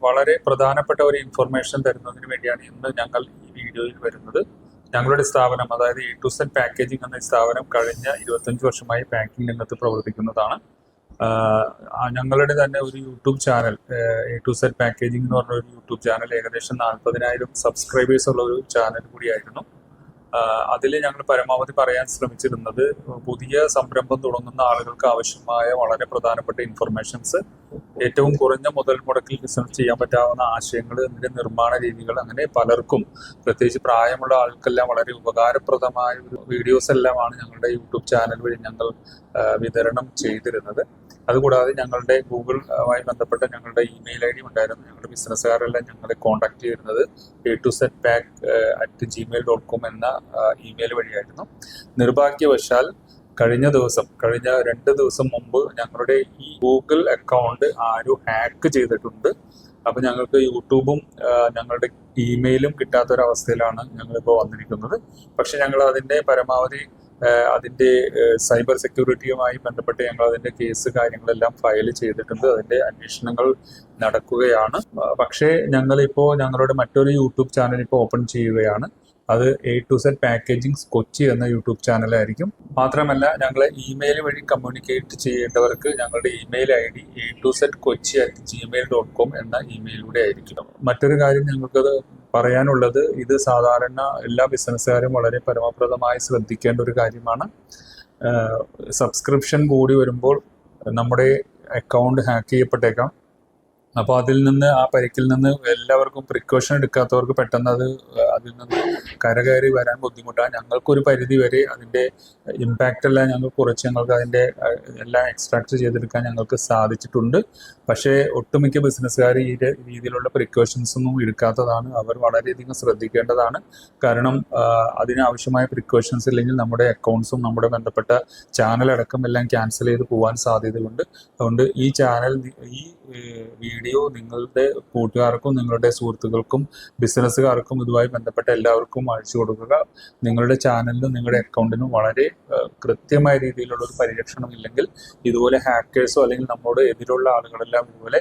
വളരെ പ്രധാനപ്പെട്ട ഒരു ഇൻഫർമേഷൻ തരുന്നതിന് വേണ്ടിയാണ് ഇന്ന് ഞങ്ങൾ ഈ വീഡിയോയിൽ വരുന്നത്. ഞങ്ങളുടെ സ്ഥാപനം, അതായത് എ ടു സെഡ് പാക്കേജിംഗ് എന്ന സ്ഥാപനം കഴിഞ്ഞ 25 വർഷമായി ബാങ്കിംഗ് രംഗത്ത് പ്രവർത്തിക്കുന്നതാണ്. ഞങ്ങളുടെ തന്നെ ഒരു YouTube channel, A to Z packaging എന്ന് പറഞ്ഞ ഒരു യൂട്യൂബ് ചാനൽ, ഏകദേശം 40,000 സബ്സ്ക്രൈബേഴ്സ് ഉള്ള ഒരു ചാനൽ കൂടിയായിരുന്നു. അതിൽ ഞങ്ങൾ പരമാവധി പറയാൻ ശ്രമിച്ചിരുന്നത് പുതിയ സംരംഭം തുടങ്ങുന്ന ആളുകൾക്ക് ആവശ്യമായ വളരെ പ്രധാനപ്പെട്ട ഇൻഫർമേഷൻസ്, ഏറ്റവും കുറഞ്ഞ മുതൽ മുടക്കിൽ ബിസിനസ് ചെയ്യാൻ പറ്റാവുന്ന ആശയങ്ങൾ, അതിൻ്റെ നിർമ്മാണ രീതികൾ, അങ്ങനെ പലർക്കും, പ്രത്യേകിച്ച് പ്രായമുള്ള ആൾക്കെല്ലാം വളരെ ഉപകാരപ്രദമായ ഒരു വീഡിയോസ് എല്ലാമാണ് ഞങ്ങളുടെ യൂട്യൂബ് ചാനൽ വഴി ഞങ്ങൾ വിതരണം ചെയ്തിരുന്നത്. അതുകൂടാതെ ഞങ്ങളുടെ ഗൂഗിളുമായി ബന്ധപ്പെട്ട ഞങ്ങളുടെ ഇമെയിൽ ID ഉണ്ടായിരുന്നു. ഞങ്ങളുടെ ബിസിനസ്സുകാരെല്ലാം ഞങ്ങളെ കോൺടാക്ട് ചെയ്യുന്നത് a2zpack@gmail.com എന്ന ഇമെയിൽ വഴിയായിരുന്നു. നിർഭാഗ്യവശാൽ കഴിഞ്ഞ 2 ദിവസം മുമ്പ് ഞങ്ങളുടെ ഈ ഗൂഗിൾ അക്കൗണ്ട് ആരോ ഹാക്ക് ചെയ്തിട്ടുണ്ട്. അപ്പൊ ഞങ്ങൾക്ക് യൂട്യൂബും ഞങ്ങളുടെ ഇമെയിലും കിട്ടാത്തൊരവസ്ഥയിലാണ് ഞങ്ങളിപ്പോൾ വന്നിരിക്കുന്നത്. പക്ഷെ ഞങ്ങൾ അതിന്റെ പരമാവധി അതിന്റെ സൈബർ സെക്യൂരിറ്റിയുമായി ബന്ധപ്പെട്ട് ഞങ്ങൾ അതിന്റെ കേസ് കാര്യങ്ങളെല്ലാം ഫയൽ ചെയ്തിട്ടുണ്ട്. അതിന്റെ അന്വേഷണങ്ങൾ നടക്കുകയാണ്. പക്ഷേ ഞങ്ങളിപ്പോൾ ഞങ്ങളുടെ മറ്റൊരു യൂട്യൂബ് ചാനൽ ഇപ്പോൾ ഓപ്പൺ ചെയ്യുകയാണ്. അത് A to Z packaging Kochi എന്ന യൂട്യൂബ് ചാനലായിരിക്കും. മാത്രമല്ല, ഞങ്ങളെ ഇമെയിൽ വഴി കമ്മ്യൂണിക്കേറ്റ് ചെയ്യേണ്ടവർക്ക് ഞങ്ങളുടെ ഇമെയിൽ ID a2zkochi@gmail.com എന്ന ഇമെയിലൂടെ ആയിരിക്കും. മറ്റൊരു കാര്യം ഞങ്ങൾക്കത് പറയാനുള്ളത്, ഇത് സാധാരണ എല്ലാ ബിസിനസ്സുകാരും വളരെ പരമപ്രദമായി ശ്രദ്ധിക്കേണ്ട ഒരു കാര്യമാണ്. സബ്സ്ക്രിപ്ഷൻ കൂടി വരുമ്പോൾ നമ്മുടെ അക്കൗണ്ട് ഹാക്ക് ചെയ്യപ്പെട്ടേക്കാം. അപ്പോൾ ആ പരിക്കിൽ നിന്ന് എല്ലാവർക്കും പ്രിക്കോഷൻ എടുക്കാത്തവർക്ക് പെട്ടെന്ന് അതിൽ നിന്ന് കരകയറി വരാൻ ബുദ്ധിമുട്ടാണ്. ഞങ്ങൾക്കൊരു പരിധി വരെ അതിൻ്റെ ഇമ്പാക്റ്റ് എല്ലാം ഞങ്ങൾക്ക് അതിൻ്റെ എല്ലാം എക്സ്ട്രാക്ട് ചെയ്തെടുക്കാൻ ഞങ്ങൾക്ക് സാധിച്ചിട്ടുണ്ട്. പക്ഷേ ഒട്ടുമിക്ക ബിസിനസ്സുകാർ ഈ രീതിയിലുള്ള പ്രിക്കോഷൻസ് ഒന്നും എടുക്കാത്തതാണ്. അവർ വളരെയധികം ശ്രദ്ധിക്കേണ്ടതാണ്. കാരണം അതിനാവശ്യമായ പ്രിക്കോഷൻസ് ഇല്ലെങ്കിൽ നമ്മുടെ അക്കൗണ്ട്സും നമ്മുടെ ബന്ധപ്പെട്ട ചാനലടക്കം എല്ലാം ക്യാൻസൽ ചെയ്ത് പോകാൻ സാധ്യതയുണ്ട്. അതുകൊണ്ട് ഈ വീഡിയോ നിങ്ങളുടെ കൂട്ടുകാർക്കും നിങ്ങളുടെ സുഹൃത്തുക്കൾക്കും ബിസിനസ്സുകാർക്കും ഇതുമായി ബന്ധപ്പെട്ട എല്ലാവർക്കും അയച്ചു കൊടുക്കുക. നിങ്ങളുടെ ചാനലിനും നിങ്ങളുടെ അക്കൗണ്ടിനും വളരെ കൃത്യമായ രീതിയിലുള്ള ഒരു പരിരക്ഷണം ഇല്ലെങ്കിൽ ഇതുപോലെ ഹാക്കേഴ്സോ അല്ലെങ്കിൽ നമ്മോട് എതിരുള്ള ആളുകളെല്ലാം ഇതുപോലെ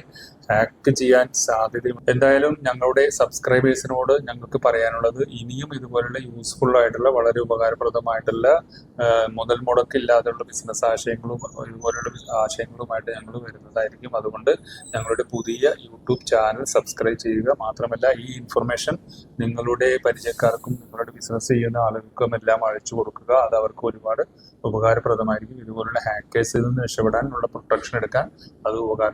ഹാക്ക് ചെയ്യാൻ സാധ്യതയുണ്ട്. എന്തായാലും ഞങ്ങളുടെ സബ്സ്ക്രൈബേഴ്സിനോട് ഞങ്ങൾക്ക് പറയാനുള്ളത്, ഇനിയും ഇതുപോലുള്ള യൂസ്ഫുൾ ആയിട്ടുള്ള വളരെ ഉപകാരപ്രദമായിട്ടുള്ള മുതൽ മുടക്കില്ലാതെയുള്ള ബിസിനസ് ആശയങ്ങളും ഇതുപോലുള്ള ആശയങ്ങളുമായിട്ട് ഞങ്ങൾ വരുന്നതായിരിക്കും. അതുകൊണ്ട് ഞങ്ങളുടെ പുതിയ യൂട്യൂബ് ചാനൽ സബ്സ്ക്രൈബ് ചെയ്യുക. മാത്രമല്ല, ഈ ഇൻഫർമേഷൻ നിങ്ങളുടെ പരിചയക്കാർക്കും നിങ്ങളുടെ ബിസിനസ് ചെയ്യുന്ന ആളുകൾക്കും എല്ലാം അയച്ചു കൊടുക്കുക. അത് അവർക്ക് ഒരുപാട് ഉപകാരപ്രദമായിരിക്കും. ഇതുപോലുള്ള ഹാക്കേഴ്സിൽ നിന്ന് രക്ഷപ്പെടാനുള്ള പ്രൊട്ടക്ഷൻ എടുക്കാൻ അത് ഉപകാരപ്രദം.